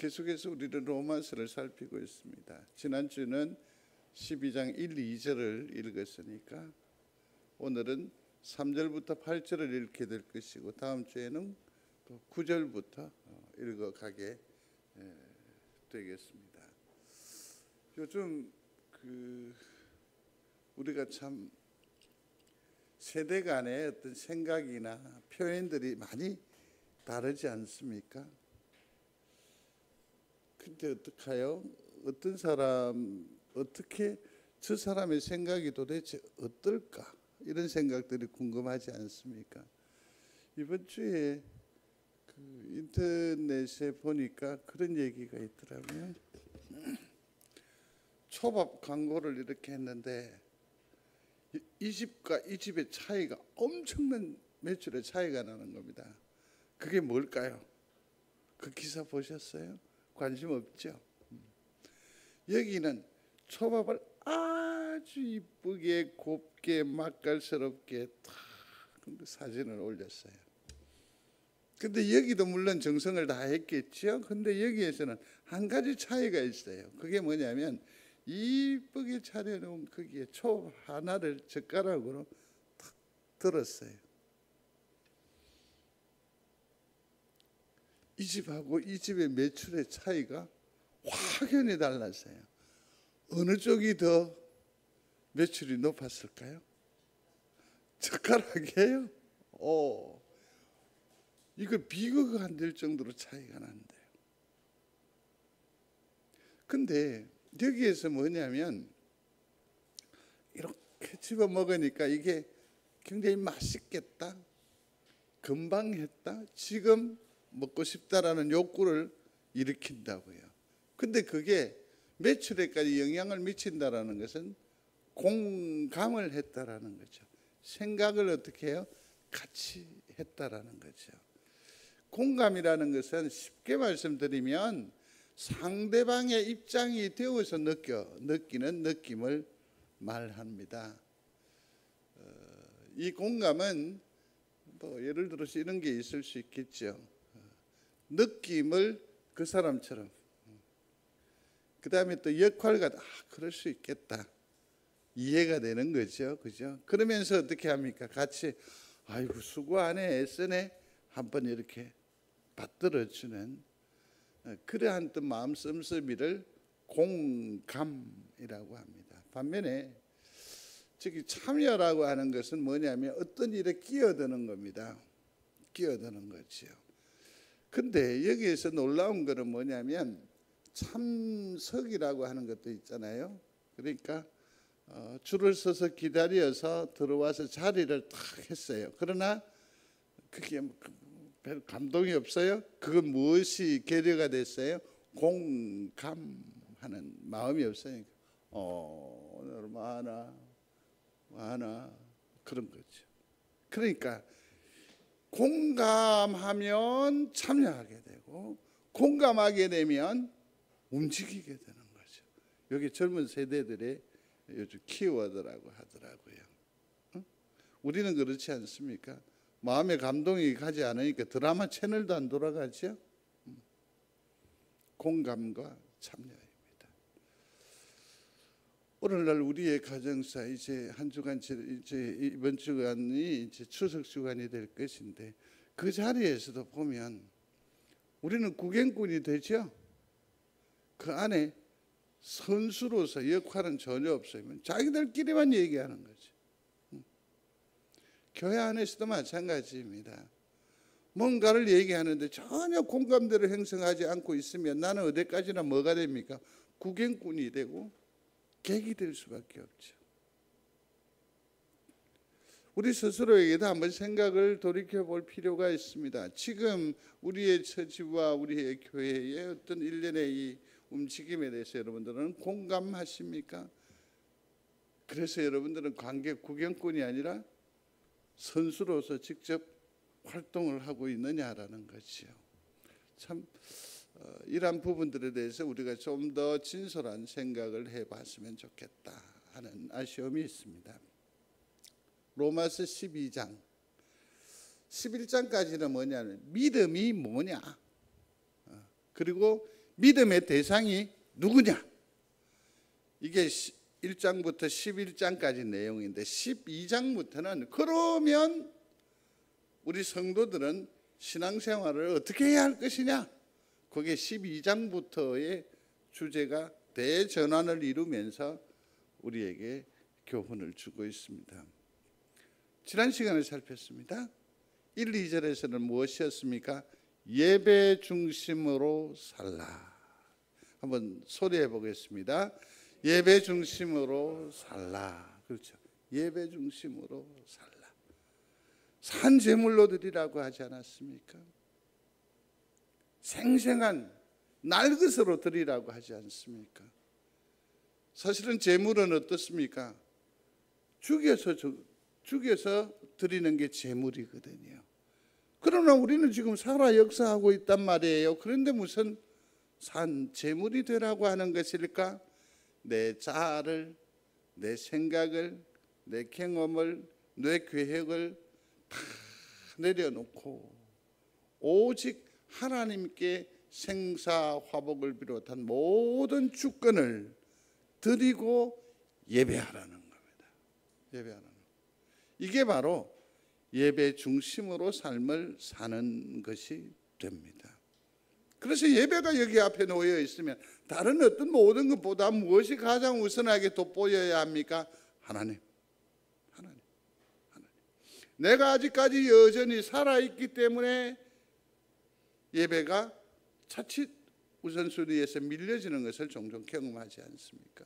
계속해서 우리는 로마서를 살피고 있습니다. 지난주는 12장 1, 2절을 읽었으니까 오늘은 3절부터 8절을 읽게 될 것이고 다음 주에는 9절부터 읽어가게 되겠습니다. 요즘 우리가 참 세대 간의 어떤 생각이나 표현들이 많이 다르지 않습니까? 근데 어떡해요? 어떤 사람 어떻게 저 사람의 생각이 도대체 어떨까? 이런 생각들이 궁금하지 않습니까? 이번 주에 인터넷에 보니까 그런 얘기가 있더라고요. 초밥 광고를 이렇게 했는데 이 집과 이 집의 차이가 엄청난 매출의 차이가 나는 겁니다. 그게 뭘까요? 그 기사 보셨어요? 관심 없죠? 여기는 초밥을 아주 이쁘게 곱게 맛깔스럽게 다 사진을 올렸어요. 근데 여기도 물론 정성을 다했겠죠. 근데 여기에서는 한 가지 차이가 있어요. 그게 뭐냐면 이쁘게 차려놓은 거기에 초밥 하나를 젓가락으로 탁 들었어요. 이 집하고 이 집의 매출의 차이가 확연히 달랐어요. 어느 쪽이 더 매출이 높았을까요? 젓가락이에요? 이거 비교가 안 될 정도로 차이가 난대요. 근데 여기에서 뭐냐면 이렇게 집어 먹으니까 이게 굉장히 맛있겠다, 금방 했다, 지금 먹고 싶다라는 욕구를 일으킨다고요. 근데 그게 매출에까지 영향을 미친다라는 것은 공감을 했다라는 거죠. 생각을 어떻게 해요? 같이 했다라는 거죠. 공감이라는 것은 쉽게 말씀드리면 상대방의 입장이 되어서 느끼는 느낌을 말합니다. 이 공감은 예를 들어서 이런 게 있을 수 있겠죠. 느낌을 그 사람처럼, 그 다음에 또 역할과 그럴 수 있겠다, 이해가 되는 거죠. 그죠? 그러면서 어떻게 합니까? 같이 아이고 수고하네, 애쓰네, 한번 이렇게 받들어주는 그러한 또 마음 씀씀이를 공감이라고 합니다. 반면에 참여라고 하는 것은 뭐냐면 어떤 일에 끼어드는 겁니다. 끼어드는 거죠. 근데 여기에서 놀라운 것은 뭐냐면 참석이라고 하는 것도 있잖아요. 그러니까 줄을 서서 기다려서 들어와서 자리를 탁 했어요. 그러나 그게 별 감동이 없어요. 그건 무엇이 계류가 됐어요? 공감하는 마음이 없으니까 오늘 많아 그런 거죠. 그러니까 공감하면 참여하게 되고 공감하게 되면 움직이게 되는 거죠. 여기 젊은 세대들의 요즘 키워드라고 하더라고요. 우리는 그렇지 않습니까? 마음에 감동이 가지 않으니까 드라마 채널도 안 돌아가죠. 공감과 참여입니다. 오늘날 우리의 가정사 이제 한 주간 이제 이번 주간이 이제 추석 주간이 될 것인데 그 자리에서도 보면 우리는 구경꾼이 되죠. 그 안에 선수로서 역할은 전혀 없어요. 자기들끼리만 얘기하는 거죠. 교회 안에서도 마찬가지입니다. 뭔가를 얘기하는데 전혀 공감대를 형성하지 않고 있으면 나는 어디까지나 뭐가 됩니까? 구경꾼이 되고 객이 될 수밖에 없죠. 우리 스스로에게도 한번 생각을 돌이켜볼 필요가 있습니다. 지금 우리의 처지와 우리의 교회의 어떤 일련의 이 움직임에 대해서 여러분들은 공감하십니까? 그래서 여러분들은 관객 구경꾼이 아니라 선수로서 직접 활동을 하고 있느냐라는 거죠. 참 이러한 부분들에 대해서 우리가 좀 더 진솔한 생각을 해봤으면 좋겠다 하는 아쉬움이 있습니다. 로마서 12장 11장까지는 뭐냐면 믿음이 뭐냐, 그리고 믿음의 대상이 누구냐? 이게 1장부터 11장까지 내용인데 12장부터는 그러면 우리 성도들은 신앙생활을 어떻게 해야 할 것이냐? 그게 12장부터의 주제가 대전환을 이루면서 우리에게 교훈을 주고 있습니다. 지난 시간에 살폈습니다. 1, 2절에서는 무엇이었습니까? 예배 중심으로 살라. 한번 소리해 보겠습니다. 예배 중심으로 살라. 그렇죠. 예배 중심으로 살라. 산 제물로 드리라고 하지 않았습니까? 생생한 날것으로 드리라고 하지 않습니까? 사실은 제물은 어떻습니까? 죽여서 드리는 게 제물이거든요. 그러나 우리는 지금 살아 역사하고 있단 말이에요. 그런데 무슨 산 제물이 되라고 하는 것일까? 내 자아를, 내 생각을, 내 경험을, 내 계획을 다 내려놓고 오직 하나님께 생사화복을 비롯한 모든 주권을 드리고 예배하라는 겁니다. 예배하라는 것. 이게 바로 예배 중심으로 삶을 사는 것이 됩니다. 그래서 예배가 여기 앞에 놓여 있으면 다른 어떤 모든 것보다 무엇이 가장 우선하게 돋보여야 합니까? 하나님. 하나님. 하나님. 내가 아직까지 여전히 살아있기 때문에 예배가 자칫 우선순위에서 밀려지는 것을 종종 경험하지 않습니까?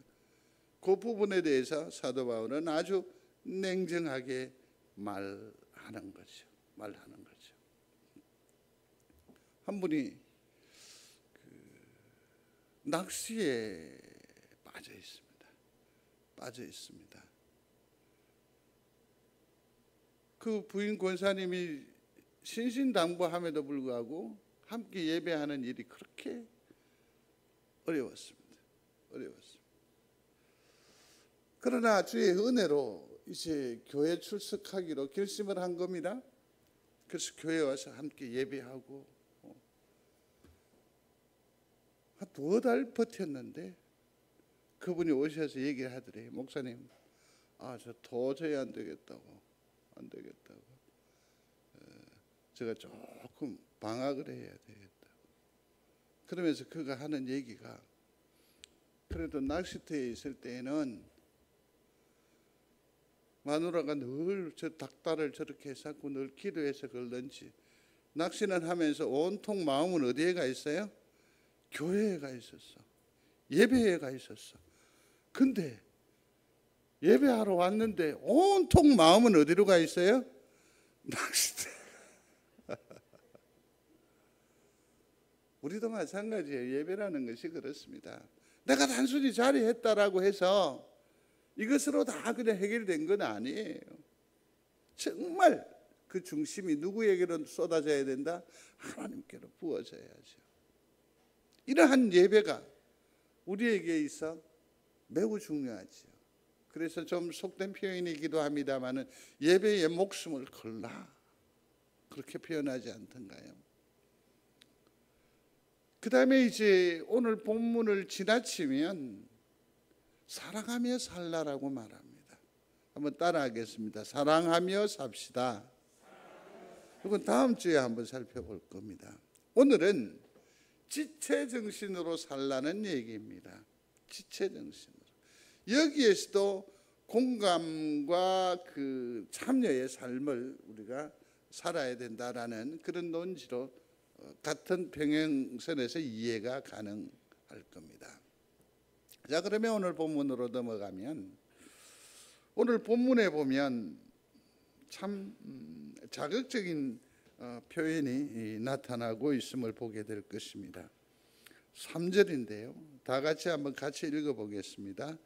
그 부분에 대해서 사도 바울은 아주 냉정하게 말하는 거죠. 한 분이 낚시에 빠져 있습니다. 그 부인 권사님이 신신당부함에도 불구하고 함께 예배하는 일이 그렇게 어려웠습니다. 그러나 주의 은혜로 이제 교회 출석하기로 결심을 한 겁니다. 그래서 교회에 와서 함께 예배하고 한 2달 버텼는데 그분이 오셔서 얘기를 하더래요. 목사님, 저 도저히 안 되겠다고. 제가 조금 방학을 해야 되겠다. 그러면서 그가 하는 얘기가, 그래도 낚시터에 있을 때에는 마누라가 늘 저 닭다리를 저렇게 해서 늘 기도해서 걸는지 낚시는 하면서 온통 마음은 어디에 가 있어요? 교회에 가 있었어. 예배에 가 있었어. 근데 예배하러 왔는데 온통 마음은 어디로 가 있어요? 낚시터. 우리도 마찬가지예요. 예배라는 것이 그렇습니다. 내가 단순히 자리했다라고 해서 이것으로 다 그냥 해결된 건 아니에요. 정말 그 중심이 누구에게로 쏟아져야 된다? 하나님께로 부어져야죠. 이러한 예배가 우리에게 있어 매우 중요하죠. 그래서 좀 속된 표현이기도 합니다마는 예배에 목숨을 걸라, 그렇게 표현하지 않던가요? 그 다음에 이제 오늘 본문을 지나치면 사랑하며 살라라고 말합니다. 한번 따라하겠습니다. 사랑하며 삽시다. 이건 다음 주에 한번 살펴볼 겁니다. 오늘은 지체정신으로 살라는 얘기입니다. 지체정신으로. 여기에서도 공감과 그 참여의 삶을 우리가 살아야 된다라는 그런 논지로 같은 평행선에서 이해가 가능할 겁니다. 자, 그러면 오늘 본문으로 넘어가면, 오늘 본문에 보면 참 자극적인 표현이 나타나고 있음을 보게 될 것입니다. 3절인데요. 다 같이 한번 같이 읽어보겠습니다.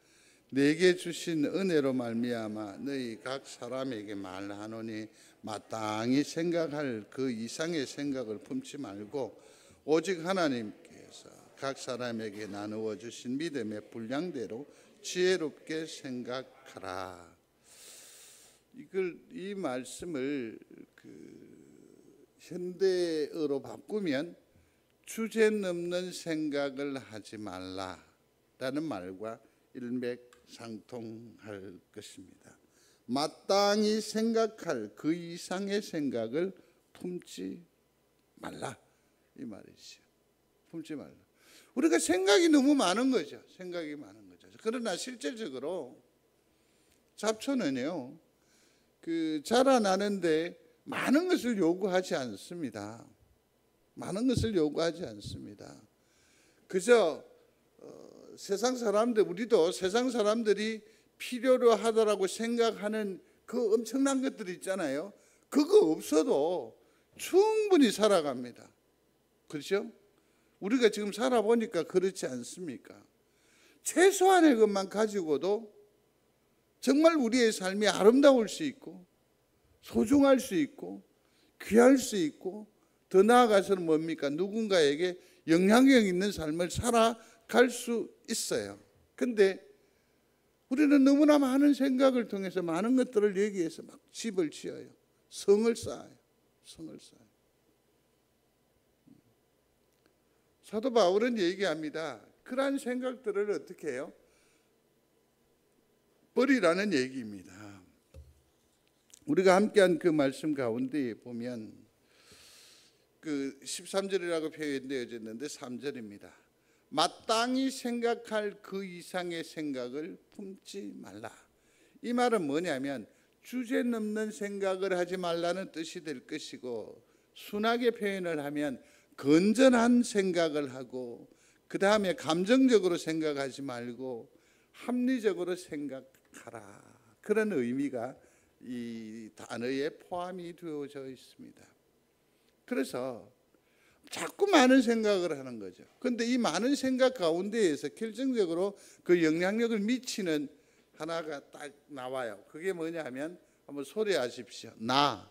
내게 주신 은혜로 말미암아 너희 각 사람에게 말하노니 마땅히 생각할 그 이상의 생각을 품지 말고 오직 하나님께서 각 사람에게 나누어 주신 믿음의 분량대로 지혜롭게 생각하라. 이 말씀을 현대어로 바꾸면 주제넘는 생각을 하지 말라라는 말과 일맥상통할 것입니다. 마땅히 생각할 그 이상의 생각을 품지 말라 이 말이죠. 품지 말라. 우리가 생각이 너무 많은 거죠. 생각이 많은 거죠. 그러나 실질적으로 잡초는요, 자라나는데 많은 것을 요구하지 않습니다. 많은 것을 요구하지 않습니다. 그저 세상 사람들, 우리도 세상 사람들이 필요로 하더라고 생각하는 그 엄청난 것들 있잖아요. 그거 없어도 충분히 살아갑니다. 그렇죠? 우리가 지금 살아보니까 그렇지 않습니까? 최소한의 것만 가지고도 정말 우리의 삶이 아름다울 수 있고 소중할 수 있고 귀할 수 있고 더 나아가서는 뭡니까? 누군가에게 영향력 있는 삶을 살아갈 수 있어요. 근데 우리는 너무나 많은 생각을 통해서 많은 것들을 여기에서 막 집을 지어요. 성을 쌓아요. 성을 쌓아요. 사도 바울은 얘기합니다. 그러한 생각들을 어떻게 해요? 버리라는 얘기입니다. 우리가 함께한 그 말씀 가운데 보면 그 13절이라고 표현되어졌는데 3절입니다. 마땅히 생각할 그 이상의 생각을 품지 말라. 이 말은 뭐냐면 주제넘는 생각을 하지 말라는 뜻이 될 것이고, 순하게 표현을 하면 건전한 생각을 하고 그 다음에 감정적으로 생각하지 말고 합리적으로 생각하라. 그런 의미가 이 단어에 포함이 되어져 있습니다. 그래서 자꾸 많은 생각을 하는 거죠. 그런데 이 많은 생각 가운데에서 결정적으로 그 영향력을 미치는 하나가 딱 나와요. 그게 뭐냐면 한번 소리하십시오. 나,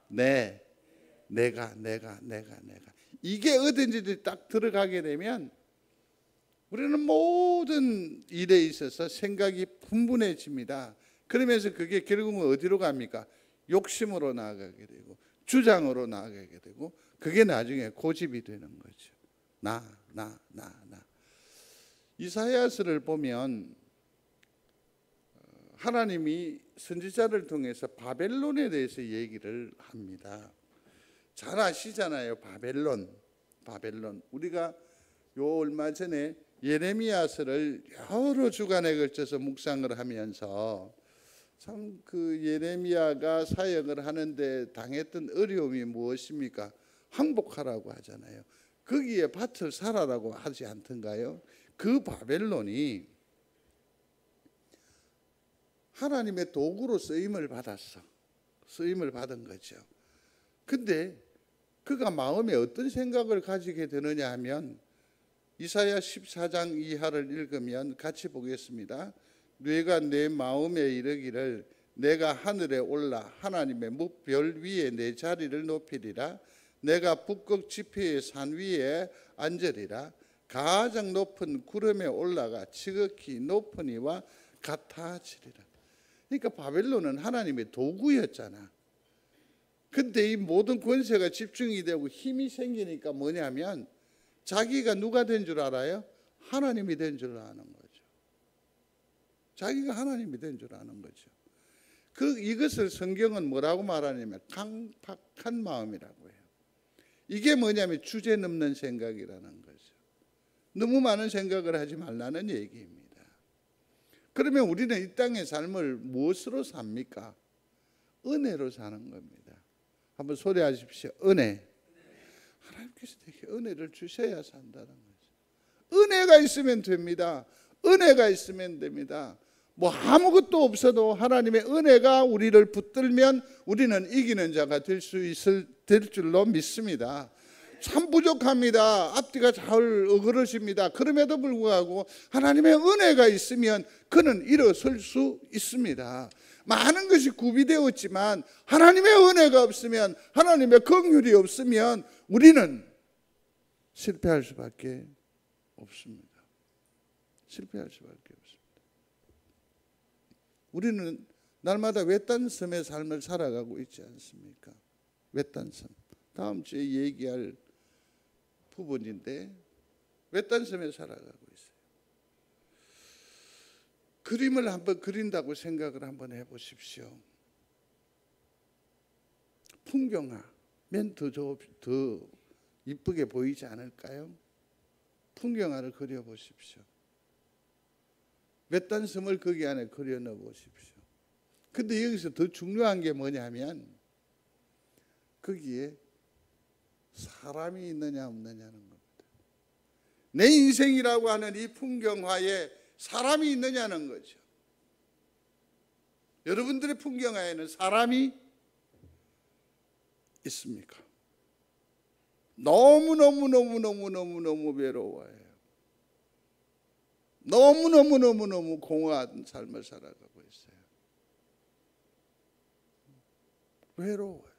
내, 내가. 이게 어딘지 딱 들어가게 되면 우리는 모든 일에 있어서 생각이 분분해집니다. 그러면서 그게 결국은 어디로 갑니까? 욕심으로 나아가게 되고 주장으로 나아가게 되고 그게 나중에 고집이 되는 거죠. 나. 이사야서를 보면 하나님이 선지자를 통해서 바벨론에 대해서 얘기를 합니다. 잘 아시잖아요. 바벨론. 우리가 요 얼마 전에 예레미야서를 여러 주간에 걸쳐서 묵상을 하면서 참 그 예레미야가 사역을 하는데 당했던 어려움이 무엇입니까? 항복하라고 하잖아요. 거기에 밭을 살아라고 하지 않던가요? 그 바벨론이 하나님의 도구로 쓰임을 받은 거죠. 근데 그가 마음에 어떤 생각을 가지게 되느냐 하면 이사야 14장 이하를 읽으면 같이 보겠습니다. 뇌가 내 마음에 이르기를 내가 하늘에 올라 하나님의 묵별 위에 내 자리를 높이리라. 내가 북극 지폐의 산 위에 앉으리라. 가장 높은 구름에 올라가 지극히 높은 이와 같아지리라. 그러니까 바벨론은 하나님의 도구였잖아. 근데 이 모든 권세가 집중이 되고 힘이 생기니까 뭐냐면 자기가 누가 된 줄 알아요? 하나님이 된 줄 아는 거죠. 자기가 하나님이 된 줄 아는 거죠. 이것을 성경은 뭐라고 말하냐면 강팍한 마음이라고 해요. 이게 뭐냐면 주제넘는 생각이라는 거죠. 너무 많은 생각을 하지 말라는 얘기입니다. 그러면 우리는 이 땅의 삶을 무엇으로 삽니까? 은혜로 사는 겁니다. 한번 소리하십시오. 은혜. 하나님께서 되게 은혜를 주셔야 산다는 거죠. 은혜가 있으면 됩니다. 은혜가 있으면 됩니다. 뭐 아무것도 없어도 하나님의 은혜가 우리를 붙들면 우리는 이기는 자가 될 줄로 믿습니다. 참 부족합니다. 앞뒤가 잘 어그러집니다. 그럼에도 불구하고 하나님의 은혜가 있으면 그는 일어설 수 있습니다. 많은 것이 구비되었지만 하나님의 은혜가 없으면, 하나님의 긍휼이 없으면 우리는 실패할 수밖에 없습니다. 실패할 수밖에 없습니다. 우리는 날마다 외딴 섬의 삶을 살아가고 있지 않습니까? 외딴 섬. 다음 주에 얘기할 부분인데 외딴 섬에 살아가고 있어요. 그림을 한번 그린다고 생각을 한번 해보십시오. 풍경화면 더 이쁘게 보이지 않을까요? 풍경화를 그려보십시오. 외딴 섬을 거기 안에 그려 넣어 보십시오. 근데 여기서 더 중요한 게 뭐냐면 거기에 사람이 있느냐 없느냐는 겁니다. 내 인생이라고 하는 이 풍경화에 사람이 있느냐는 거죠. 여러분들의 풍경화에는 사람이 있습니까? 너무 외로워요. 너무 공허한 삶을 살아가고 있어요. 외로워요.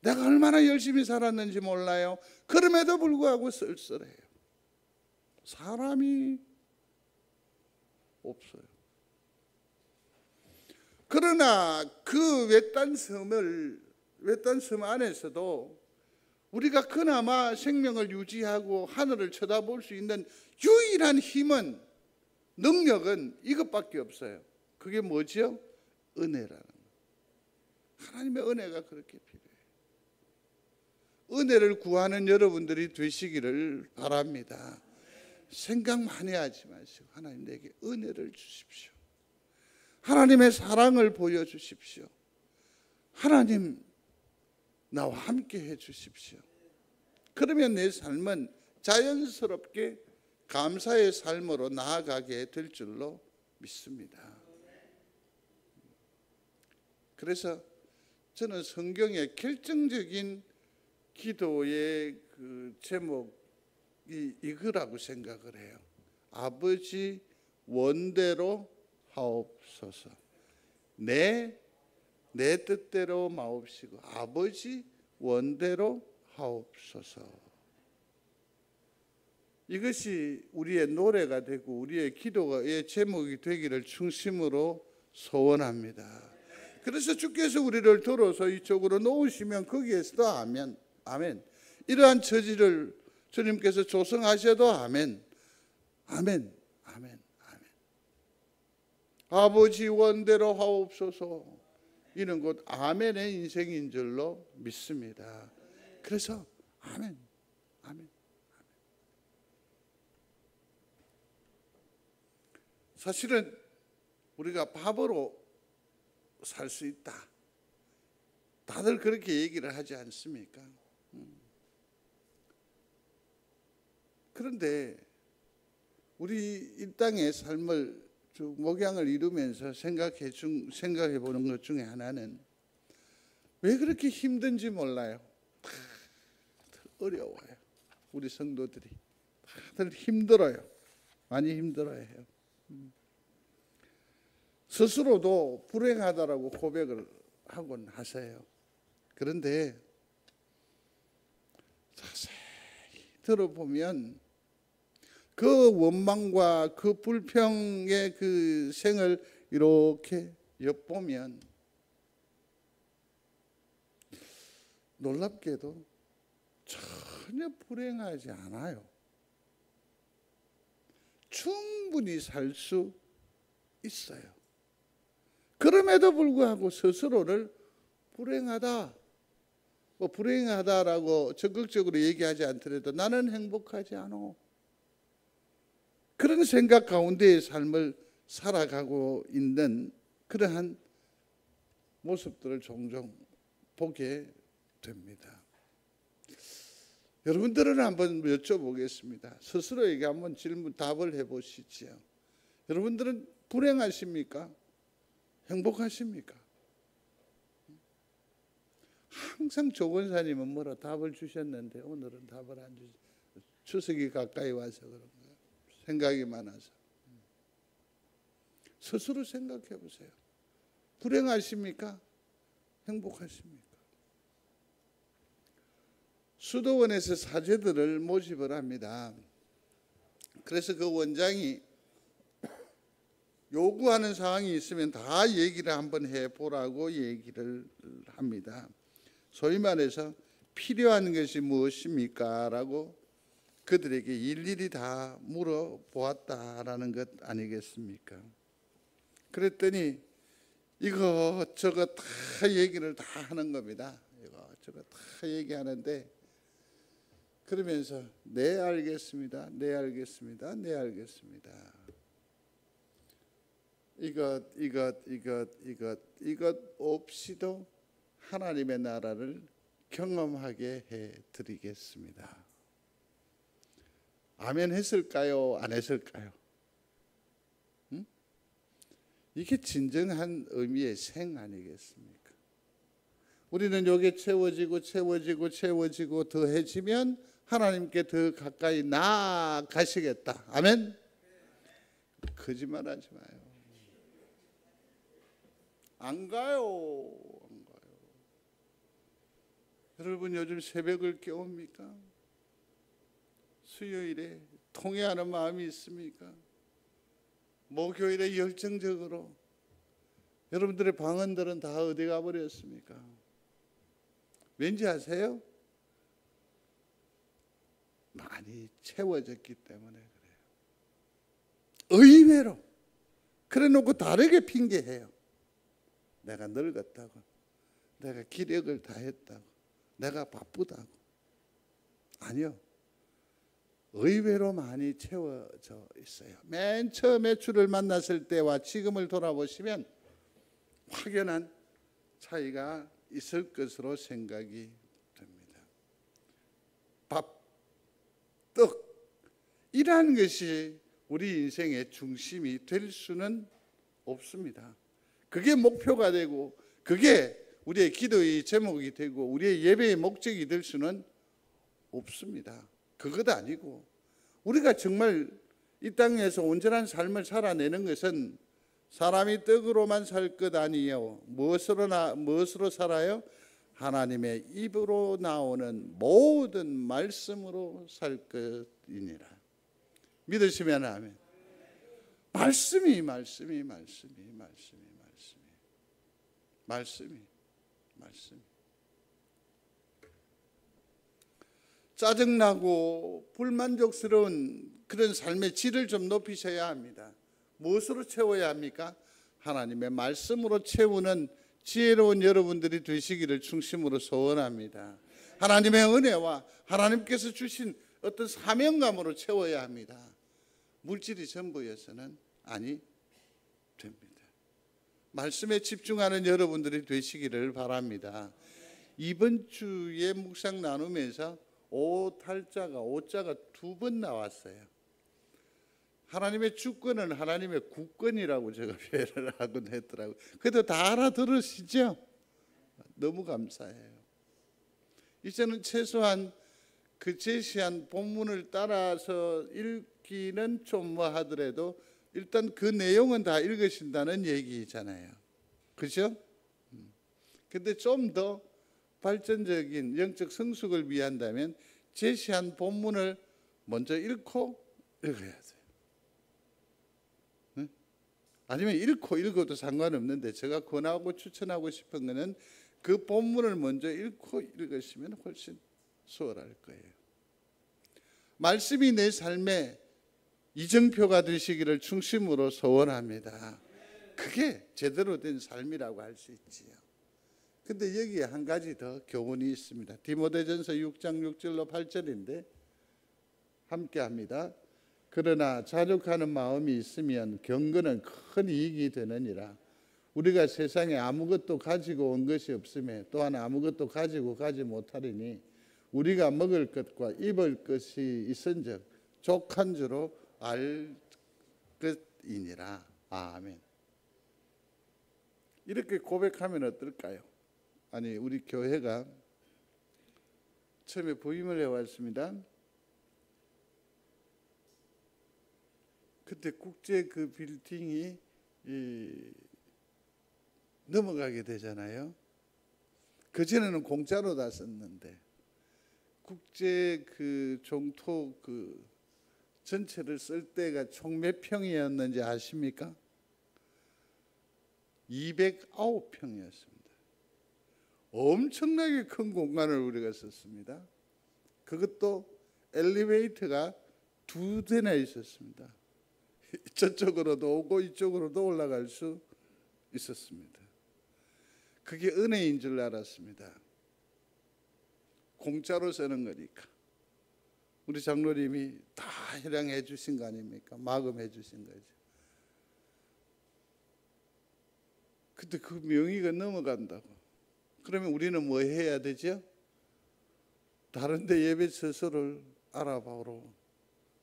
내가 얼마나 열심히 살았는지 몰라요. 그럼에도 불구하고 쓸쓸해요. 사람이 없어요. 그러나 그 외딴 섬 안에서도 우리가 그나마 생명을 유지하고 하늘을 쳐다볼 수 있는 유일한 힘은, 능력은 이것밖에 없어요. 그게 뭐죠? 은혜라는 거예요. 하나님의 은혜가 그렇게 필요해요. 은혜를 구하는 여러분들이 되시기를 바랍니다. 생각 많이 하지 마시고 하나님 내게 은혜를 주십시오. 하나님의 사랑을 보여주십시오. 하나님 나와 함께 해주십시오. 그러면 내 삶은 자연스럽게 감사의 삶으로 나아가게 될 줄로 믿습니다. 그래서 저는 성경의 결정적인 기도의 그 제목이 이거라고 생각을 해요. 아버지 원대로 하옵소서. 내 뜻대로 마옵시고 아버지 원대로 하옵소서. 이것이 우리의 노래가 되고 우리의 기도의 제목이 되기를 중심으로 소원합니다. 그래서 주께서 우리를 들어서 이쪽으로 놓으시면 거기에서도 아멘, 아멘. 이러한 처지를 주님께서 조성하셔도 아멘, 아멘, 아멘, 아멘. 아버지 원대로 하옵소서. 이는 곧 아멘의 인생인 줄로 믿습니다. 그래서 아멘, 아멘. 사실은 우리가 바보로 살 수 있다. 다들 그렇게 얘기를 하지 않습니까? 그런데 우리 이 땅의 삶을 쭉 목양을 이루면서 생각해 보는 것 중에 하나는 왜 그렇게 힘든지 몰라요. 다들 어려워요. 우리 성도들이 다들 힘들어요. 많이 힘들어해요. 스스로도 불행하다라고 고백을 하곤 하세요. 그런데 자세히 들어보면 그 원망과 그 불평의 그 생을 이렇게 엿보면 놀랍게도 전혀 불행하지 않아요. 충분히 살 수 있어요. 그럼에도 불구하고 스스로를 불행하다라고 적극적으로 얘기하지 않더라도 나는 행복하지 않아. 그런 생각 가운데의 삶을 살아가고 있는 그러한 모습들을 종종 보게 됩니다. 여러분들은 한번 여쭤보겠습니다. 스스로에게 한번 답을 해보시지요. 여러분들은 불행하십니까? 행복하십니까? 항상 조 권사님은 뭐라 답을 주셨는데 오늘은 답을 안 주시죠. 추석이 가까이 와서 그런가? 생각이 많아서. 스스로 생각해 보세요. 불행하십니까? 행복하십니까? 수도원에서 사제들을 모집을 합니다. 그래서 그 원장이 요구하는 사항이 있으면 다 얘기를 한번 해보라고 얘기를 합니다. 소위 말해서 필요한 것이 무엇입니까? 라고 그들에게 일일이 다 물어보았다라는 것 아니겠습니까? 그랬더니 이것저것 다 얘기를 다 하는 겁니다. 이것저것 다 얘기하는데, 그러면서 네 알겠습니다, 네 알겠습니다, 네 알겠습니다, 이것 없이도 하나님의 나라를 경험하게 해드리겠습니다. 아멘 했을까요? 안 했을까요? 응? 이게 진정한 의미의 생 아니겠습니까? 우리는 여기에 채워지고 더해지면 하나님께 더 가까이 나아가시겠다. 아멘? 거짓말하지 마요. 안 가요. 여러분 요즘 새벽을 깨웁니까? 수요일에 통회하는 마음이 있습니까? 목요일에 열정적으로. 여러분들의 방언들은 다 어디 가버렸습니까? 왠지 아세요? 많이 채워졌기 때문에 그래요. 의외로 그래 놓고 다르게 핑계해요. 내가 늙었다고, 내가 기력을 다했다고, 내가 바쁘다고. 아니요, 의외로 많이 채워져 있어요. 맨 처음에 주를 만났을 때와 지금을 돌아보시면 확연한 차이가 있을 것으로 생각이 됩니다. 밥, 떡, 이러한 것이 우리 인생의 중심이 될 수는 없습니다. 그게 목표가 되고 그게 우리의 기도의 제목이 되고 우리의 예배의 목적이 될 수는 없습니다. 그것 아니고 우리가 정말 이 땅에서 온전한 삶을 살아내는 것은 사람이 떡으로만 살 것 아니에요. 무엇으로 살아요? 하나님의 입으로 나오는 모든 말씀으로 살 것이니라. 믿으시면 아멘. 말씀이 짜증나고 불만족스러운 그런 삶의 질을 좀 높이셔야 합니다. 무엇으로 채워야 합니까? 하나님의 말씀으로 채우는 지혜로운 여러분들이 되시기를 중심으로 소원합니다. 하나님의 은혜와 하나님께서 주신 어떤 사명감으로 채워야 합니다. 물질이 전부여서는 아니 됩니다. 말씀에 집중하는 여러분들이 되시기를 바랍니다. 이번 주에 묵상 나누면서 오탈자가 2번 나왔어요. 하나님의 주권은 하나님의 국권이라고 제가 표현을 하곤 했더라고요. 그래도 다 알아들으시죠? 너무 감사해요. 이제는 최소한 그 제시한 본문을 따라서 읽기는 좀 뭐 하더라도 일단 그 내용은 다 읽으신다는 얘기잖아요. 그죠? 근데 좀 더 발전적인 영적 성숙을 위한다면 제시한 본문을 먼저 읽고 읽어야 돼요. 네? 아니면 읽어도 상관없는데 제가 권하고 추천하고 싶은 것은 그 본문을 먼저 읽고 읽으시면 훨씬 수월할 거예요. 말씀이 내 삶의 이정표가 되시기를 중심으로 소원합니다. 그게 제대로 된 삶이라고 할 수 있지요. 근데 여기에 한 가지 더 교훈이 있습니다. 디모데전서 6장 6절로 8절인데 함께 합니다. 그러나 자족하는 마음이 있으면 경건은 큰 이익이 되느니라. 우리가 세상에 아무것도 가지고 온 것이 없음에 또한 아무것도 가지고 가지 못하리니 우리가 먹을 것과 입을 것이 있은즉 족한 줄로 알 것이니라. 아멘. 이렇게 고백하면 어떨까요? 아니, 우리 교회가 처음에 부임을 해왔습니다. 그때 국제 그 빌딩이 넘어가게 되잖아요. 그전에는 공짜로 다 썼는데 국제 그 종토 그 전체를 쓸 때가 총 몇 평이었는지 아십니까? 209평이었습니다. 엄청나게 큰 공간을 우리가 썼습니다. 그것도 엘리베이터가 2대나 있었습니다. 저쪽으로도 오고 이쪽으로도 올라갈 수 있었습니다. 그게 은혜인 줄 알았습니다. 공짜로 쓰는 거니까. 우리 장로님이 다 해량해 주신 거 아닙니까? 마금해 주신 거죠. 근데 그 명의가 넘어간다고. 그러면 우리는 뭐 해야 되죠? 다른 데 예배 처소를 알아보러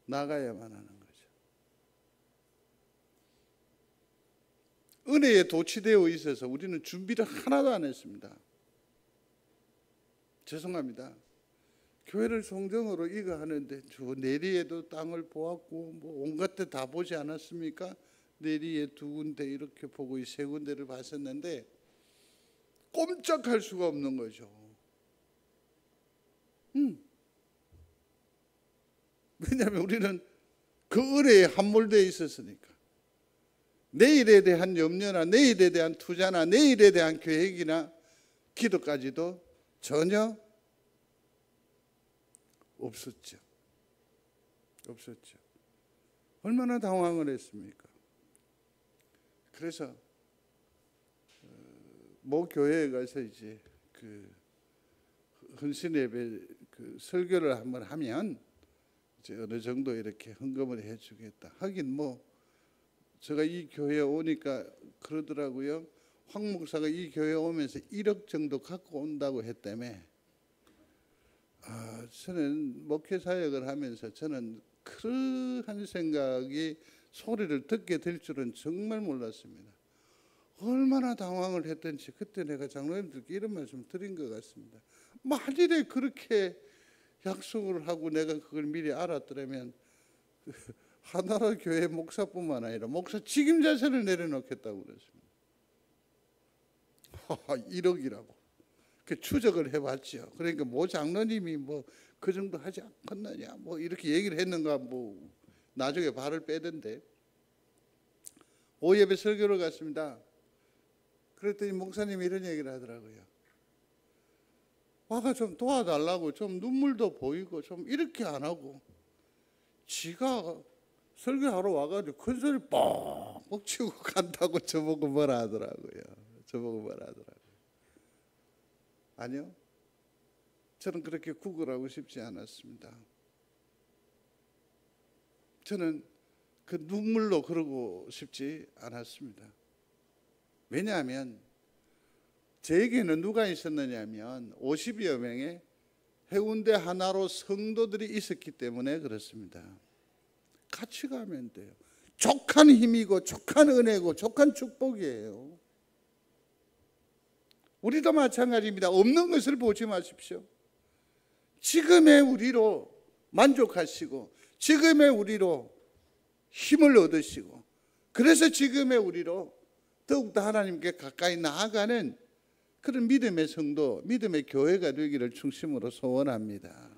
나가야만 하는 거죠. 은혜에 도취되어 있어서 우리는 준비를 하나도 안 했습니다. 죄송합니다. 교회를 성정으로 이거 하는데 저 내리에도 땅을 보았고 뭐 온갖 데 다 보지 않았습니까? 내리에 2군데 이렇게 보고 이 3군데를 봤었는데 꼼짝할 수가 없는 거죠. 왜냐하면 우리는 그 은혜에 함몰되어 있었으니까. 내일에 대한 염려나 내일에 대한 투자나 내일에 대한 계획이나 기도까지도 전혀 없었죠. 얼마나 당황을 했습니까? 그래서 모 교회에 가서 이제 그 헌신 예배 그 설교를 한번 하면 이제 어느 정도 이렇게 헌금을 해주겠다. 하긴 뭐 제가 이 교회에 오니까 그러더라고요. 황 목사가 이 교회에 오면서 1억 정도 갖고 온다고 했다며. 저는 목회 사역을 하면서 저는 그러한 생각이 소리를 듣게 될 줄은 정말 몰랐습니다. 얼마나 당황을 했던지 그때 내가 장로님들께 이런 말씀 드린 것 같습니다. 만일에 그렇게 약속을 하고 내가 그걸 미리 알았더라면 하나라 교회 목사뿐만 아니라 목사 직임 자세를 내려놓겠다고 그랬습니다. 1억이라고. 그 추적을 해봤죠. 그러니까 모 장로님이 뭐 그 정도 하지 않겠느냐 뭐 이렇게 얘기를 했는가 뭐 나중에 발을 빼던데. 오예배 설교를 갔습니다. 그랬더니 목사님이 이런 얘기를 하더라고요. 와가 좀 도와달라고 좀 눈물도 보이고 좀 이렇게 안 하고 지가 설교하러 와가지고 큰 소리 뻥뻥 치고 간다고 저보고 뭐라 하더라고요. 아니요. 저는 그렇게 구걸하고 싶지 않았습니다. 저는 그 눈물로 그러고 싶지 않았습니다. 왜냐하면 제에게는 누가 있었느냐면 50여 명의 해운대 하나로 성도들이 있었기 때문에 그렇습니다. 같이 가면 돼요. 족한 힘이고 족한 은혜고 족한 축복이에요. 우리도 마찬가지입니다. 없는 것을 보지 마십시오. 지금의 우리로 만족하시고 지금의 우리로 힘을 얻으시고 그래서 지금의 우리로 더욱더 하나님께 가까이 나아가는 그런 믿음의 성도, 믿음의 교회가 되기를 중심으로 소원합니다.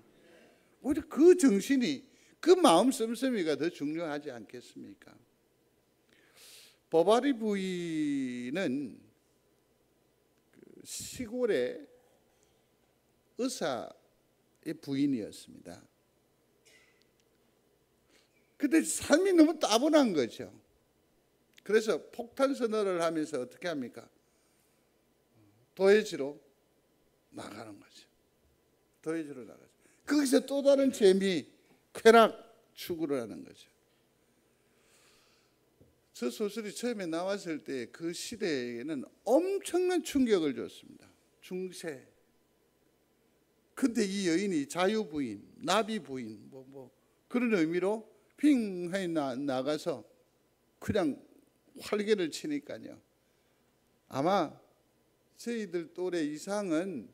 오히려 그 정신이, 그 마음 씀씀이가 더 중요하지 않겠습니까? 보바리 부인은 시골의 의사의 부인이었습니다. 근데 삶이 너무 따분한 거죠. 그래서 폭탄 선언을 하면서 어떻게 합니까? 도해지로 나가는 거죠. 도해지로 나가죠. 거기서 또 다른 재미, 쾌락 추구를 하는 거죠. 저 소설이 처음에 나왔을 때 그 시대에는 엄청난 충격을 줬습니다. 중세. 근데 이 여인이 자유부인, 나비부인, 그런 의미로 핑하게 나가서 그냥 활개를 치니까요. 아마 저희들 또래 이상은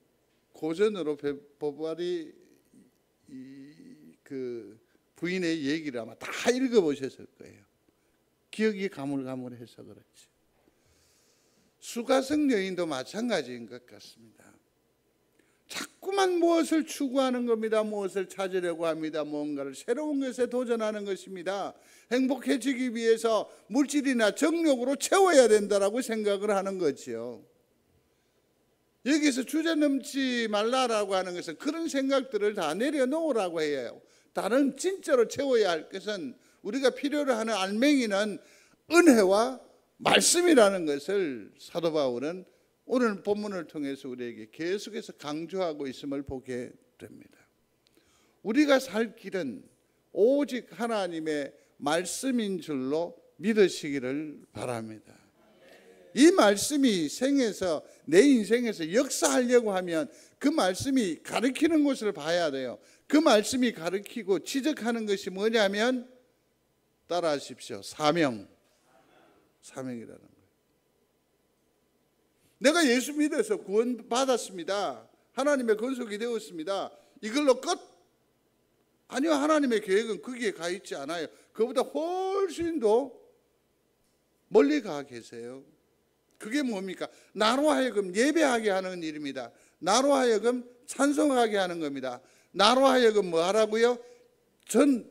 고전으로 보바리 그 부인의 얘기를 아마 다 읽어보셨을 거예요. 기억이 가물가물해서 그렇지. 수가성 여인도 마찬가지인 것 같습니다. 자꾸만 무엇을 추구하는 겁니다. 무엇을 찾으려고 합니다. 뭔가를 새로운 것에 도전하는 것입니다. 행복해지기 위해서 물질이나 정욕으로 채워야 된다라고 생각을 하는 거지요. 여기서 주제 넘지 말라라고 하는 것은 그런 생각들을 다 내려놓으라고 해요. 다른 진짜로 채워야 할 것은, 우리가 필요로 하는 알맹이는 은혜와 말씀이라는 것을 사도 바울은 오늘 본문을 통해서 우리에게 계속해서 강조하고 있음을 보게 됩니다. 우리가 살 길은 오직 하나님의 말씀인 줄로 믿으시기를 바랍니다. 이 말씀이 생에서, 내 인생에서 역사하려고 하면 그 말씀이 가르치는 것을 봐야 돼요. 그 말씀이 가르치고 지적하는 것이 뭐냐면, 따라하십시오. 사명이라는 거예요. 내가 예수 믿어서 구원받았습니다. 하나님의 건속이 되었습니다. 이걸로 끝? 아니요, 하나님의 계획은 거기에 가 있지 않아요. 그보다 훨씬 더 멀리 가 계세요. 그게 뭡니까? 나로 하여금 예배하게 하는 일입니다. 나로 하여금 찬송하게 하는 겁니다. 나로 하여금 뭐 하라고요?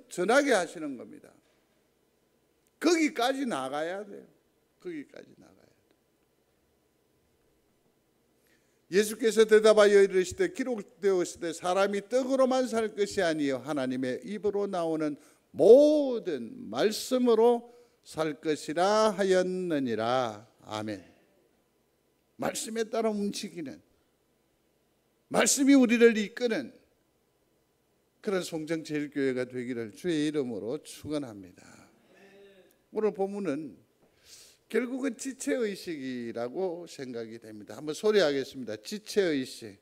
전하게 하시는 겁니다. 거기까지 나가야 돼요. 거기까지 나가야 돼요. 예수께서 대답하여 이르시되 기록되었을 사람이 떡으로만 살 것이 아니요 하나님의 입으로 나오는 모든 말씀으로 살 것이라 하였느니라. 아멘. 말씀에 따라 움직이는, 말씀이 우리를 이끄는 그런 송정제일교회가 되기를 주의 이름으로 축원합니다. 오늘 본문은 결국은 지체의식이라고 생각이 됩니다. 한번 소리하겠습니다. 지체의식.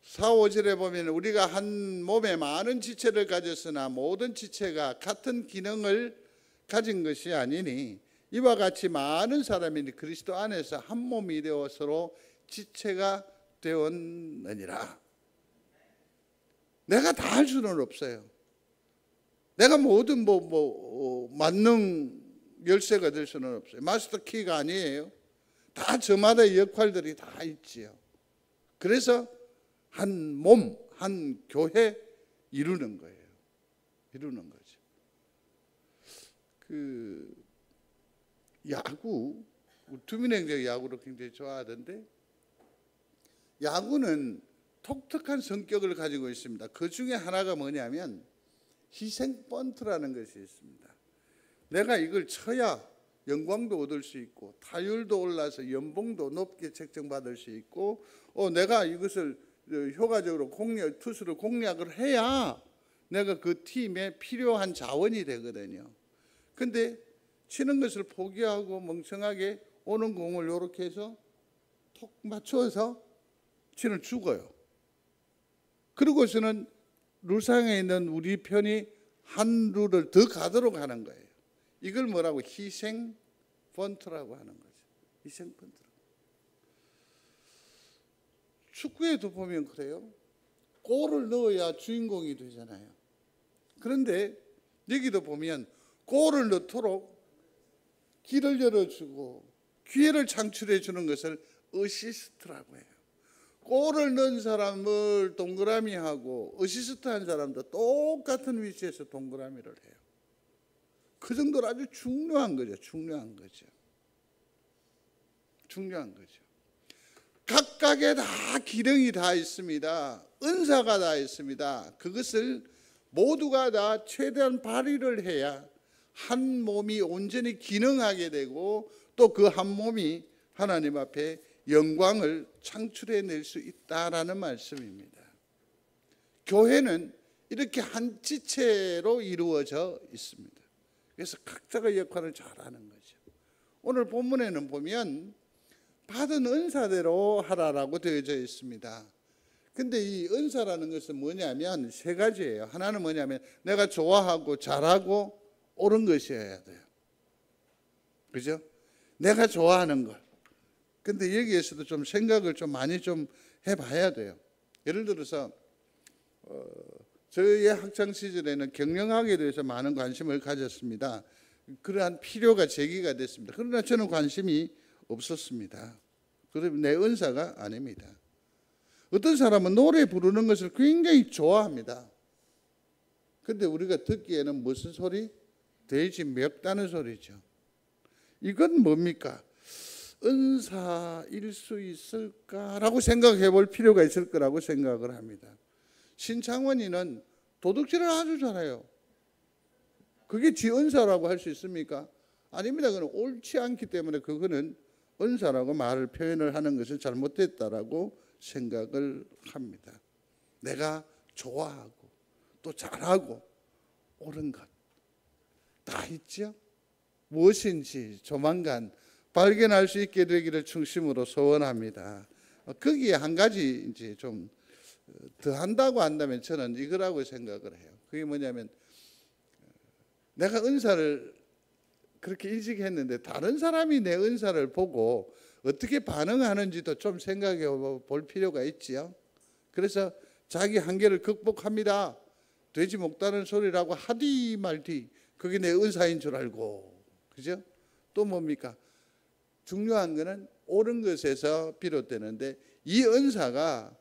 4, 5절에 보면 우리가 한 몸에 많은 지체를 가졌으나 모든 지체가 같은 기능을 가진 것이 아니니 이와 같이 많은 사람이 그리스도 안에서 한 몸이 되어 서로 지체가 되었느니라. 내가 다 할 수는 없어요. 내가 모든 만능 열쇠가 될 수는 없어요. 마스터 키가 아니에요. 다 저마다의 역할들이 다 있지요. 그래서 한 몸, 한 교회 이루는 거예요. 이루는 거죠. 야구, 두민행제 야구를 굉장히 좋아하던데, 야구는 독특한 성격을 가지고 있습니다. 그 중에 하나가 뭐냐면 희생 번트라는 것이 있습니다. 내가 이걸 쳐야 영광도 얻을 수 있고 타율도 올라서 연봉도 높게 책정받을 수 있고, 내가 이것을 효과적으로 투수를 공략을 해야 내가 그 팀에 필요한 자원이 되거든요. 근데 치는 것을 포기하고 멍청하게 오는 공을 이렇게 해서 톡 맞춰서 치는 죽어요. 그러고서는 룰상에 있는 우리 편이 한 룰을 더 가도록 하는 거예요. 이걸 뭐라고? 희생 번트라고 하는 거죠. 희생 번트. 축구에도 보면 그래요. 골을 넣어야 주인공이 되잖아요. 그런데 여기도 보면 골을 넣도록 길을 열어주고 기회를 창출해 주는 것을 어시스트라고 해요. 골을 넣은 사람을 동그라미 하고 어시스트 한 사람도 똑같은 위치에서 동그라미를 해요. 그 정도로 아주 중요한 거죠. 중요한 거죠. 중요한 거죠. 각각의 다 기능이 다 있습니다. 은사가 다 있습니다. 그것을 모두가 다 최대한 발휘를 해야 한 몸이 온전히 기능하게 되고 또 그 한 몸이 하나님 앞에 영광을 창출해낼 수 있다라는 말씀입니다. 교회는 이렇게 한 지체로 이루어져 있습니다. 그래서 각자가 역할을 잘하는 거죠. 오늘 본문에는 보면 받은 은사대로 하라라고 되어져 있습니다. 근데 이 은사라는 것은 뭐냐면 세 가지예요. 하나는 뭐냐면 내가 좋아하고 잘하고 옳은 것이어야 돼요. 그죠? 내가 좋아하는 것. 근데 여기에서도 좀 생각을 좀 많이 좀 해봐야 돼요. 예를 들어서 저의 학창 시절에는 경영학에 대해서 많은 관심을 가졌습니다. 그러한 필요가 제기가 됐습니다. 그러나 저는 관심이 없었습니다. 그러면 내 은사가 아닙니다. 어떤 사람은 노래 부르는 것을 굉장히 좋아합니다. 근데 우리가 듣기에는 무슨 소리? 돼지 멱다는 소리죠. 이건 뭡니까? 은사일 수 있을까라고 생각해 볼 필요가 있을 거라고 생각을 합니다. 신창원이는 도둑질을 아주 잘해요. 그게 지 은사라고 할 수 있습니까? 아닙니다. 그건 옳지 않기 때문에 그거는 은사라고 말을 표현을 하는 것은 잘못됐다라고 생각을 합니다. 내가 좋아하고 또 잘하고 옳은 것 다 있죠. 무엇인지 조만간 발견할 수 있게 되기를 중심으로 소원합니다. 거기에 한 가지 이제 좀 더 한다고 한다면 저는 이거라고 생각을 해요. 그게 뭐냐면 내가 은사를 그렇게 인식했는데 다른 사람이 내 은사를 보고 어떻게 반응하는지도 좀 생각해 볼 필요가 있지요. 그래서 자기 한계를 극복합니다. 되지 못하는 소리라고 하디 말디 그게 내 은사인 줄 알고, 그죠? 또 뭡니까? 중요한 것은 옳은 것에서 비롯되는데 이 은사가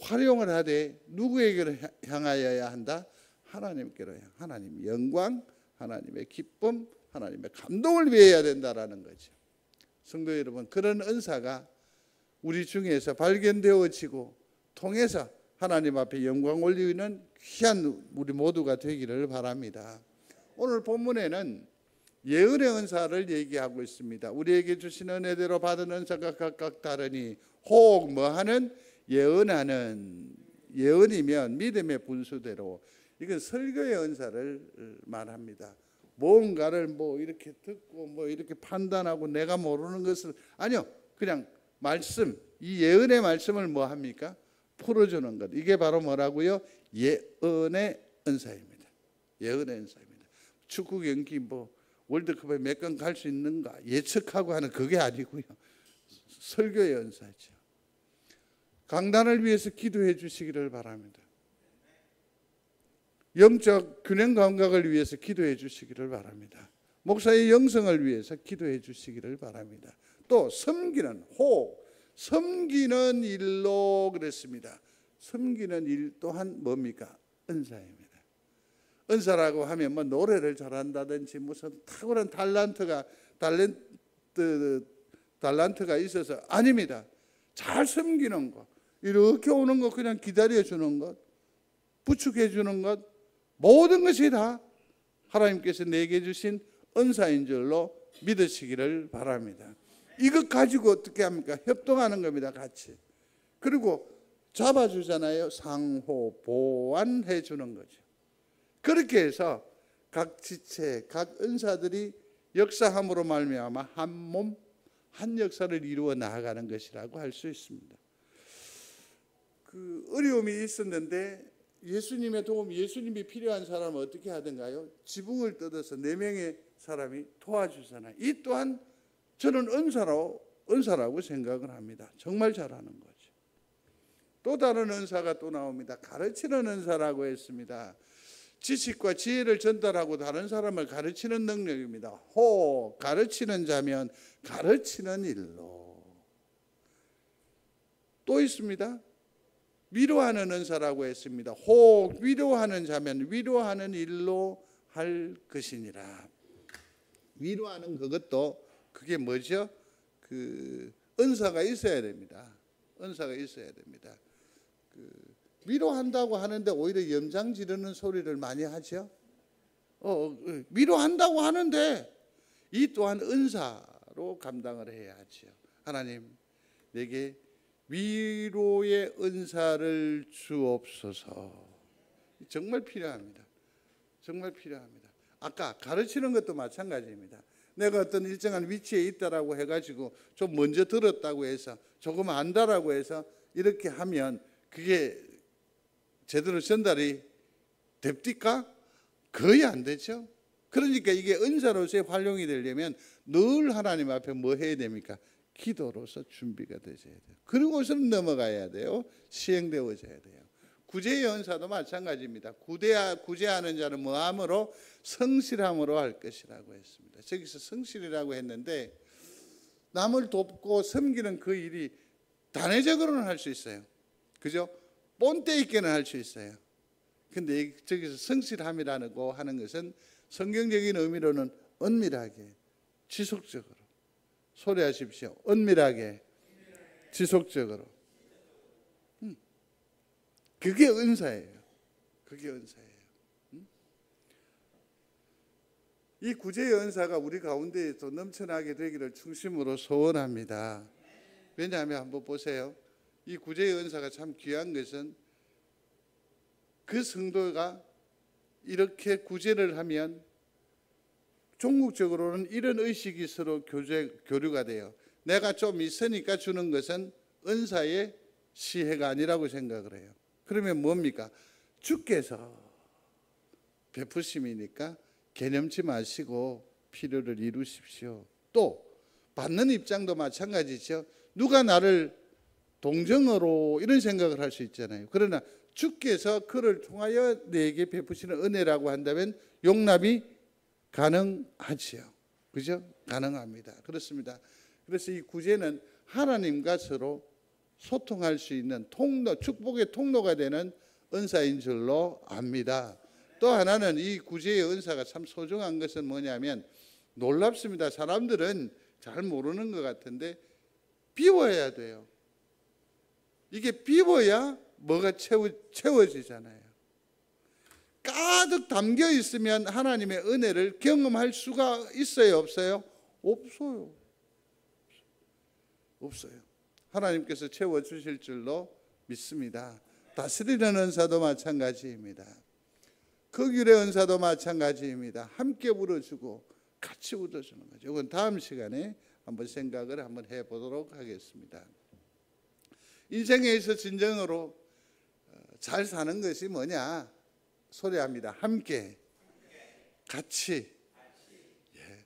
활용을 하되 누구에게로 향하여야 한다? 하나님께로. 하나님 영광, 하나님의 기쁨, 하나님의 감동을 위해야 된다라는 거죠. 성도 여러분, 그런 은사가 우리 중에서 발견되어지고 통해서 하나님 앞에 영광 올리는 귀한 우리 모두가 되기를 바랍니다. 오늘 본문에는 예언의 은사를 얘기하고 있습니다. 우리에게 주신 은혜대로 받은 은사가 각각 다르니 혹 뭐하는 예언하는, 예언이면 믿음의 분수대로, 이건 설교의 은사를 말합니다. 뭔가를 뭐 이렇게 듣고 뭐 이렇게 판단하고 내가 모르는 것을, 아니요, 그냥 말씀, 이 예언의 말씀을 뭐 합니까? 풀어주는 것. 이게 바로 뭐라고요? 예언의 은사입니다. 예언의 은사입니다. 축구 경기 뭐 월드컵에 몇 강 갈 수 있는가 예측하고 하는 그게 아니고요. 설교의 은사죠. 강단을 위해서 기도해 주시기를 바랍니다. 영적 균형 감각을 위해서 기도해 주시기를 바랍니다. 목사의 영성을 위해서 기도해 주시기를 바랍니다. 또 섬기는 섬기는 일로 그랬습니다. 섬기는 일 또한 뭡니까? 은사입니다. 은사라고 하면 뭐 노래를 잘한다든지 무슨 탁월한 달란트가 있어서 아닙니다. 잘 섬기는 것, 이렇게 오는 것 그냥 기다려 주는 것, 부축해 주는 것, 모든 것이 다 하나님께서 내게 주신 은사인 줄로 믿으시기를 바랍니다. 이것 가지고 어떻게 합니까? 협동하는 겁니다. 같이. 그리고 잡아주잖아요. 상호 보완해 주는 거죠. 그렇게 해서 각 지체, 각 은사들이 역사함으로 말미암아 한 몸, 한 역사를 이루어 나아가는 것이라고 할 수 있습니다. 그 어려움이 있었는데 예수님의 도움, 예수님이 필요한 사람은 어떻게 하던가요? 지붕을 뜯어서 4명의 사람이 도와주잖아요. 이 또한 저는 은사라고 생각을 합니다. 정말 잘하는 거죠. 또 다른 은사가 또 나옵니다. 가르치는 은사라고 했습니다. 지식과 지혜를 전달하고 다른 사람을 가르치는 능력입니다. 가르치는 자면 가르치는 일로. 또 있습니다. 위로하는 은사라고 했습니다. 위로하는 자면 위로하는 일로 할 것이니라. 위로하는 그것도 그게 뭐죠? 그 은사가 있어야 됩니다. 은사가 있어야 됩니다. 위로한다고 하는데 오히려 염장 지르는 소리를 많이 하죠. 위로한다고 하는데 이 또한 은사로 감당을 해야 하죠. 하나님, 내게 위로의 은사를 주옵소서. 정말 필요합니다. 정말 필요합니다. 아까 가르치는 것도 마찬가지입니다. 내가 어떤 일정한 위치에 있다라고 해가지고 좀 먼저 들었다고 해서 조금 안다라고 해서 이렇게 하면 그게 제대로 전달이 됩니까? 거의 안 되죠. 그러니까 이게 은사로서의 활용이 되려면 늘 하나님 앞에 뭐 해야 됩니까? 기도로서 준비가 되셔야 돼요. 그리고서는 넘어가야 돼요. 시행되어져야 돼요. 구제의 은사도 마찬가지입니다. 구제하는 자는 뭐함으로? 성실함으로 할 것이라고 했습니다. 저기서 성실이라고 했는데 남을 돕고 섬기는 그 일이 단회적으로는 할 수 있어요. 그죠? 본때 있게는 할 수 있어요. 근데 저기서 성실함이라는 거 하는 것은 성경적인 의미로는 은밀하게, 지속적으로, 소리하십시오. 은밀하게, 지속적으로. 그게 은사예요. 그게 은사예요. 이 구제의 은사가 우리 가운데에서 넘쳐나게 되기를 중심으로 소원합니다. 왜냐하면 한번 보세요. 이 구제의 은사가 참 귀한 것은 그 성도가 이렇게 구제를 하면 종국적으로는 이런 의식이 서로 교류가 돼요. 내가 좀 있으니까 주는 것은 은사의 시혜가 아니라고 생각을 해요. 그러면 뭡니까? 주께서 베푸심이니까 개념치 마시고 필요를 이루십시오. 또 받는 입장도 마찬가지죠. 누가 나를 동정으로 이런 생각을 할 수 있잖아요. 그러나 주께서 그를 통하여 내게 베푸시는 은혜라고 한다면 용납이 가능하지요. 그죠? 가능합니다. 그렇습니다. 그래서 이 구제는 하나님과 서로 소통할 수 있는 통로, 축복의 통로가 되는 은사인 줄로 압니다. 또 하나는 이 구제의 은사가 참 소중한 것은 뭐냐면 놀랍습니다. 사람들은 잘 모르는 것 같은데 비워야 돼요. 이게 비워야 뭐가 채워지잖아요. 가득 담겨 있으면 하나님의 은혜를 경험할 수가 있어요, 없어요? 없어요. 없어요. 하나님께서 채워주실 줄로 믿습니다. 다스리는 은사도 마찬가지입니다. 극률의 은사도 마찬가지입니다. 함께 울어주고 같이 울어주는 거죠. 이건 다음 시간에 한번 생각을 한번 해보도록 하겠습니다. 인생에 있어 진정으로 잘 사는 것이 뭐냐? 소리합니다. 함께, 같이. 예.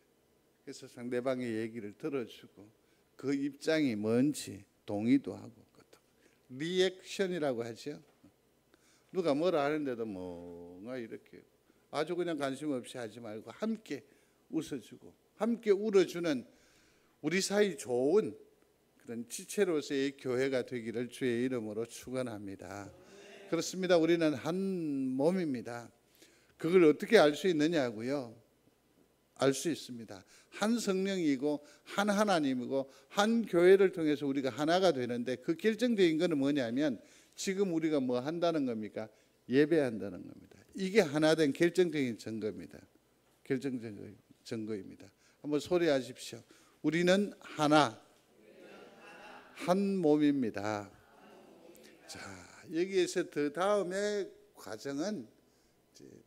그래서 상대방의 얘기를 들어주고 그 입장이 뭔지 동의도 하고 리액션이라고 하죠. 누가 뭐라 하는데도 뭔가 이렇게 아주 그냥 관심 없이 하지 말고 함께 웃어주고 함께 울어주는 우리 사이 좋은 그런 지체로서의 교회가 되기를 주의 이름으로 축원합니다. 그렇습니다. 우리는 한 몸입니다. 그걸 어떻게 알 수 있느냐고요? 알 수 있습니다. 한 성령이고 한 하나님이고 한 교회를 통해서 우리가 하나가 되는데 그 결정적인 것은 뭐냐면 지금 우리가 뭐 한다는 겁니까? 예배한다는 겁니다. 이게 하나된 결정적인 증거입니다. 결정적인 증거입니다. 한번 소리하십시오. 우리는 하나, 한 몸입니다. 자, 여기에서 더 다음의 과정은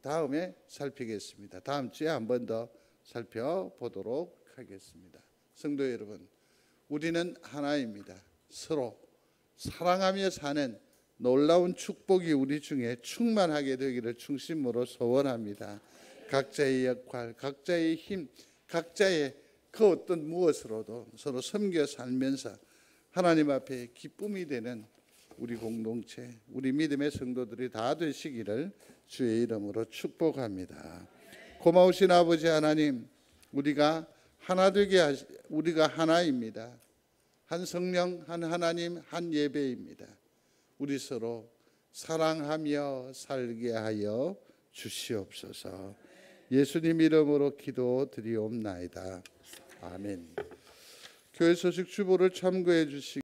다음에 살피겠습니다. 다음 주에 한 번 더 살펴보도록 하겠습니다. 성도 여러분, 우리는 하나입니다. 서로 사랑하며 사는 놀라운 축복이 우리 중에 충만하게 되기를 중심으로 소원합니다. 각자의 역할, 각자의 힘, 각자의 그 어떤 무엇으로도 서로 섬겨 살면서 하나님 앞에 기쁨이 되는 우리 공동체, 우리 믿음의 성도들이 다 되시기를 주의 이름으로 축복합니다. 고마우신 아버지 하나님, 우리가 하나 되게 우리가 하나입니다. 한 성령, 한 하나님, 한 예배입니다. 우리 서로 사랑하며 살게 하여 주시옵소서. 예수님 이름으로 기도드리옵나이다. 아멘. 교회 소식 주보를 참고해 주시기